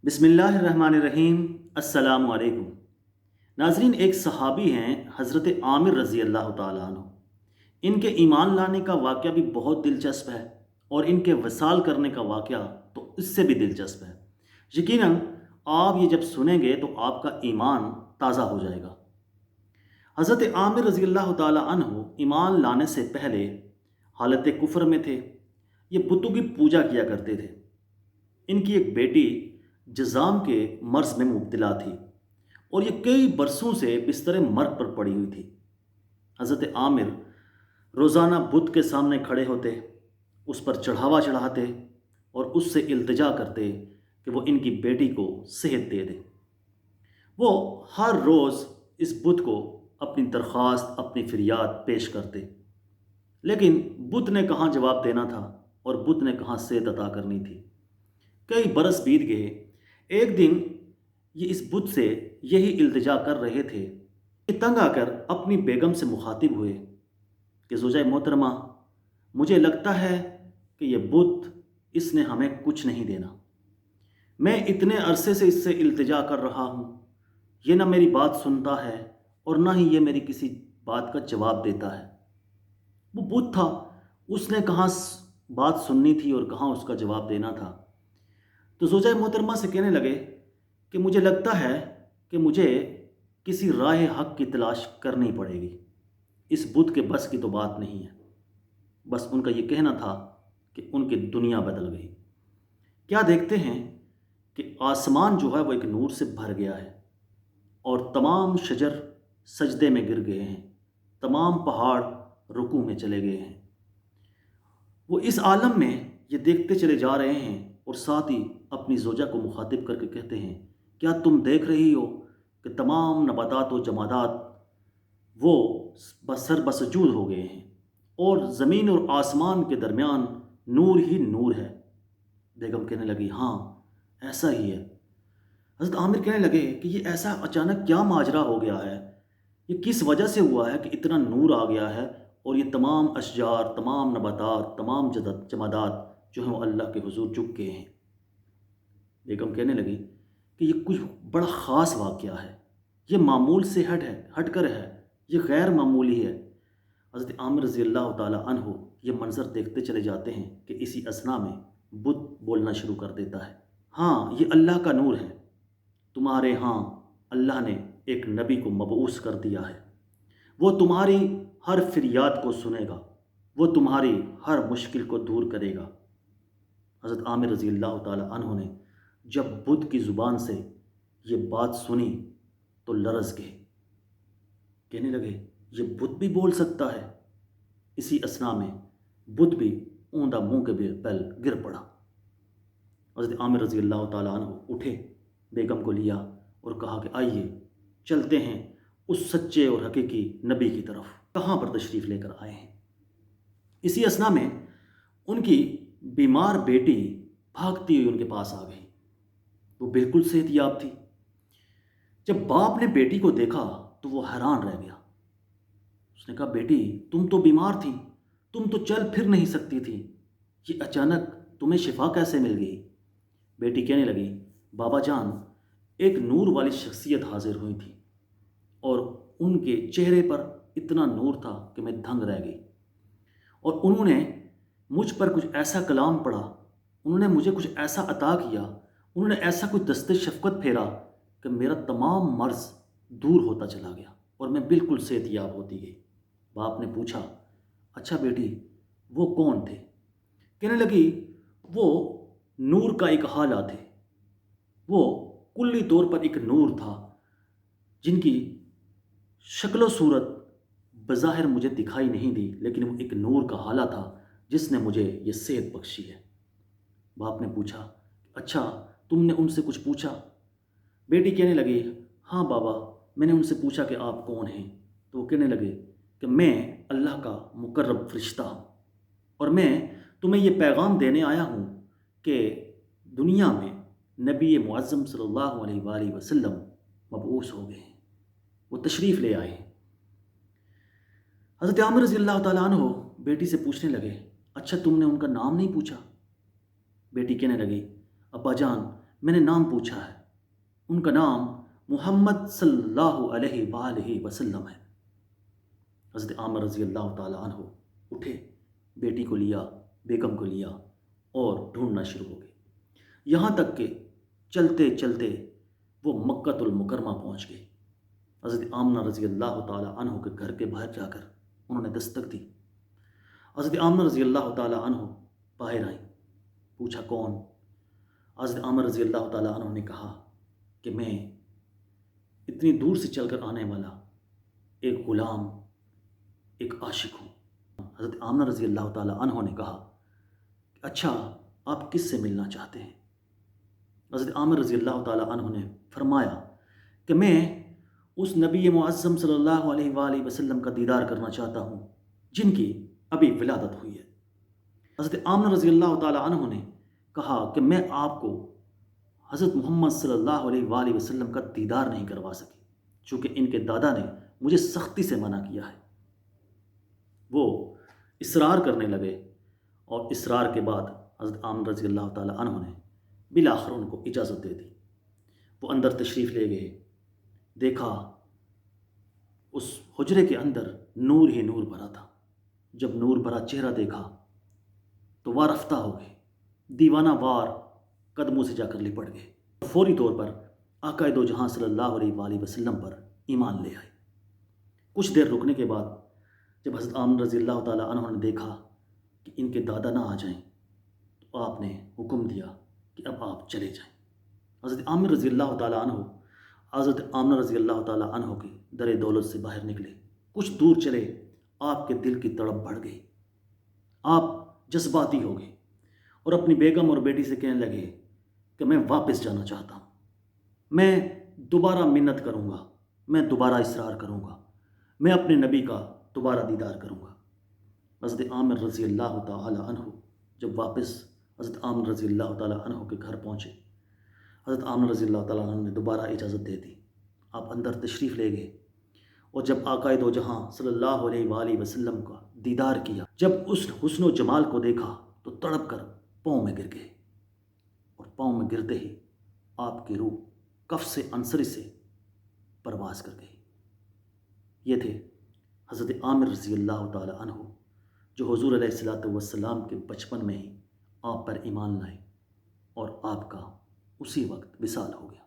بسم اللہ الرحمن الرحیم۔ السلام علیکم ناظرین، ایک صحابی ہیں حضرت عامر رضی اللہ تعالیٰ عنہ۔ ان کے ایمان لانے کا واقعہ بھی بہت دلچسپ ہے، اور ان کے وصال کرنے کا واقعہ تو اس سے بھی دلچسپ ہے۔ یقیناً آپ یہ جب سنیں گے تو آپ کا ایمان تازہ ہو جائے گا۔ حضرت عامر رضی اللہ تعالیٰ عنہ ایمان لانے سے پہلے حالت کفر میں تھے۔ یہ بتوں کی پوجا کیا کرتے تھے۔ ان کی ایک بیٹی جذام کے مرض میں مبتلا تھی، اور یہ کئی برسوں سے بستر مرگ پر پڑی ہوئی تھی۔ حضرت عامر روزانہ بت کے سامنے کھڑے ہوتے، اس پر چڑھاوا چڑھاتے اور اس سے التجا کرتے کہ وہ ان کی بیٹی کو صحت دے دے۔ وہ ہر روز اس بت کو اپنی درخواست، اپنی فریاد پیش کرتے، لیکن بت نے کہاں جواب دینا تھا اور بت نے کہاں صحت عطا کرنی تھی۔ کئی برس بیت گئے۔ ایک دن یہ اس بت سے یہی التجا کر رہے تھے کہ تنگ آ کر اپنی بیگم سے مخاطب ہوئے کہ زوجہ محترمہ، مجھے لگتا ہے کہ یہ بت، اس نے ہمیں کچھ نہیں دینا۔ میں اتنے عرصے سے اس سے التجا کر رہا ہوں، یہ نہ میری بات سنتا ہے اور نہ ہی یہ میری کسی بات کا جواب دیتا ہے۔ وہ بت تھا، اس نے کہاں بات سننی تھی اور کہاں اس کا جواب دینا تھا۔ تو زوجہ محترمہ سے کہنے لگے کہ مجھے لگتا ہے کہ مجھے کسی راہ حق کی تلاش کرنی پڑے گی، اس بت کے بس کی تو بات نہیں ہے۔ بس ان کا یہ کہنا تھا کہ ان کی دنیا بدل گئی۔ کیا دیکھتے ہیں کہ آسمان جو ہے وہ ایک نور سے بھر گیا ہے، اور تمام شجر سجدے میں گر گئے ہیں، تمام پہاڑ رکوع میں چلے گئے ہیں۔ وہ اس عالم میں یہ دیکھتے چلے جا رہے ہیں، اور ساتھ ہی اپنی زوجہ کو مخاطب کر کے کہتے ہیں، کیا تم دیکھ رہی ہو کہ تمام نباتات و جمادات وہ بسر بسجود ہو گئے ہیں، اور زمین اور آسمان کے درمیان نور ہی نور ہے۔ بیگم کہنے لگی، ہاں ایسا ہی ہے۔ حضرت عامر کہنے لگے کہ یہ ایسا اچانک کیا ماجرا ہو گیا ہے، یہ کس وجہ سے ہوا ہے کہ اتنا نور آ گیا ہے، اور یہ تمام اشجار، تمام نباتات، تمام جمادات جو ہیں وہ اللہ کے حضور جھک گئے ہیں۔ بیگم کہنے لگی کہ یہ کچھ بڑا خاص واقعہ ہے، یہ معمول سے ہٹ کر ہے، یہ غیر معمولی ہے۔ حضرت عامر رضی اللہ تعالیٰ عنہ یہ منظر دیکھتے چلے جاتے ہیں کہ اسی اثنا میں بت بولنا شروع کر دیتا ہے، ہاں یہ اللہ کا نور ہے، تمہارے ہاں اللہ نے ایک نبی کو مبعوث کر دیا ہے، وہ تمہاری ہر فریاد کو سنے گا، وہ تمہاری ہر مشکل کو دور کرے گا۔ حضرت عامر رضی اللہ تعالیٰ عنہ نے جب بت کی زبان سے یہ بات سنی تو لرز گئے، کہنے لگے یہ بت بھی بول سکتا ہے۔ اسی اثنا میں بت بھی اوندا منہ کے بل گر پڑا۔ حضرت عامر رضی اللہ تعالیٰ عنہ اٹھے، بیگم کو لیا اور کہا کہ آئیے چلتے ہیں اس سچے اور حقیقی نبی کی طرف، کہاں پر تشریف لے کر آئے ہیں۔ اسی اثنا میں ان کی بیمار بیٹی بھاگتی ہوئی ان کے پاس آ گئی، وہ بالکل صحت یاب تھی۔ جب باپ نے بیٹی کو دیکھا تو وہ حیران رہ گیا۔ اس نے کہا، بیٹی تم تو بیمار تھی، تم تو چل پھر نہیں سکتی تھی، یہ اچانک تمہیں شفا کیسے مل گئی؟ بیٹی کہنے لگی، بابا جان، ایک نور والی شخصیت حاضر ہوئی تھی، اور ان کے چہرے پر اتنا نور تھا کہ میں دھنگ رہ گئی، اور انہوں نے مجھ پر کچھ ایسا کلام پڑھا، انہوں نے مجھے کچھ ایسا عطا کیا، انہوں نے ایسا کچھ دست شفقت پھیرا کہ میرا تمام مرض دور ہوتا چلا گیا اور میں بالکل صحت یاب ہوتی گئی۔ باپ نے پوچھا، اچھا بیٹی وہ کون تھے؟ کہنے لگی، وہ نور کا ایک حالہ تھے، وہ کلی طور پر ایک نور تھا، جن کی شکل و صورت بظاہر مجھے دکھائی نہیں دی، لیکن وہ ایک نور کا حالہ تھا جس نے مجھے یہ صحت بخشی ہے۔ باپ نے پوچھا، اچھا تم نے ان سے کچھ پوچھا؟ بیٹی کہنے لگی، ہاں بابا میں نے ان سے پوچھا کہ آپ کون ہیں؟ تو وہ کہنے لگے کہ میں اللہ کا مقرب فرشتہ ہوں، اور میں تمہیں یہ پیغام دینے آیا ہوں کہ دنیا میں نبی معظم صلی اللہ علیہ وآلہ وسلم مبعوث ہو گئے ہیں، وہ تشریف لے آئے ہیں۔ حضرت عامر رضی اللہ تعالیٰ عنہ بیٹی سے پوچھنے لگے، اچھا تم نے ان کا نام نہیں پوچھا؟ بیٹی کہنے لگی، ابا جان میں نے نام پوچھا ہے، ان کا نام محمد صلی اللہ علیہ وآلہ وسلم ہے۔ حضرت عامر رضی اللہ تعالیٰ عنہ اٹھے، بیٹی کو لیا، بیگم کو لیا اور ڈھونڈنا شروع ہو گئے، یہاں تک کہ چلتے چلتے وہ مکۃ المکرمہ پہنچ گئے۔ حضرت آمنہ رضی اللہ تعالیٰ عنہ کے گھر کے باہر جا کر انہوں نے دستک دی۔ حضرت آمنہ رضی اللہ تعالیٰ عنہ باہر آئیں، پوچھا کون؟ حضرت عامر رضی اللہ تعالیٰ عنہ نے کہا کہ میں اتنی دور سے چل کر آنے والا ایک غلام، ایک عاشق ہوں۔ حضرت آمنہ رضی اللہ تعالیٰ عنہ نے کہا کہ اچھا آپ کس سے ملنا چاہتے ہیں؟ حضرت عامر رضی اللہ تعالیٰ عنہ نے فرمایا کہ میں اس نبی معظم صلی اللہ علیہ وآلہ وسلم کا دیدار کرنا چاہتا ہوں جن کی ابھی ولادت ہوئی ہے۔ حضرت آمنہ رضی اللہ تعالیٰ عنہ نے کہا کہ میں آپ کو حضرت محمد صلی اللہ علیہ وآلہ وسلم کا دیدار نہیں کروا سکی، چونکہ ان کے دادا نے مجھے سختی سے منع کیا ہے۔ وہ اصرار کرنے لگے اور اصرار کے بعد حضرت عامر رضی اللہ تعالیٰ عنہ نے بالآخر ان کو اجازت دے دی۔ وہ اندر تشریف لے گئے، دیکھا اس حجرے کے اندر نور ہی نور بھرا تھا۔ جب نور بھرا چہرہ دیکھا تو وارفتہ ہو گئے، دیوانہ وار قدموں سے جا کر لپٹ گئے، فوری طور پر آقا دو جہاں صلی اللہ علیہ وآلہ وسلم پر ایمان لے آئے۔ کچھ دیر رکنے کے بعد جب حضرت عامر رضی اللہ تعالیٰ عنہ نے دیکھا کہ ان کے دادا نہ آ جائیں تو آپ نے حکم دیا کہ اب آپ چلے جائیں۔ حضرت عامر رضی اللہ تعالیٰ عنہ حضرت آمنہ رضی اللہ تعالیٰ عنہ کے در دولت سے باہر نکلے، کچھ دور چلے، آپ کے دل کی تڑپ بڑھ گئی، آپ جذباتی ہو گئے اور اپنی بیگم اور بیٹی سے کہنے لگے کہ میں واپس جانا چاہتا ہوں، میں دوبارہ منت کروں گا، میں دوبارہ اصرار کروں گا، میں اپنے نبی کا دوبارہ دیدار کروں گا۔ حضرت عامر رضی اللہ تعالیٰ عنہ جب واپس حضرت عامر رضی اللہ تعالیٰ عنہ کے گھر پہنچے، حضرت عامر رضی اللہ تعالیٰ عنہ نے دوبارہ اجازت دے دی، آپ اندر تشریف لے گئے اور جب آقا دو جہاں صلی اللہ علیہ وآلہ وسلم کا دیدار کیا، جب اس حسن و جمال کو دیکھا تو تڑپ کر پاؤں میں گر گئے، اور پاؤں میں گرتے ہی آپ کی روح کف سے انصری سے پرواز کر گئی۔ یہ تھے حضرت عامر رضی اللہ تعالیٰ عنہ جو حضور علیہ الصلوۃ والسلام کے بچپن میں ہی آپ پر ایمان لائے اور آپ کا اسی وقت وصال ہو گیا۔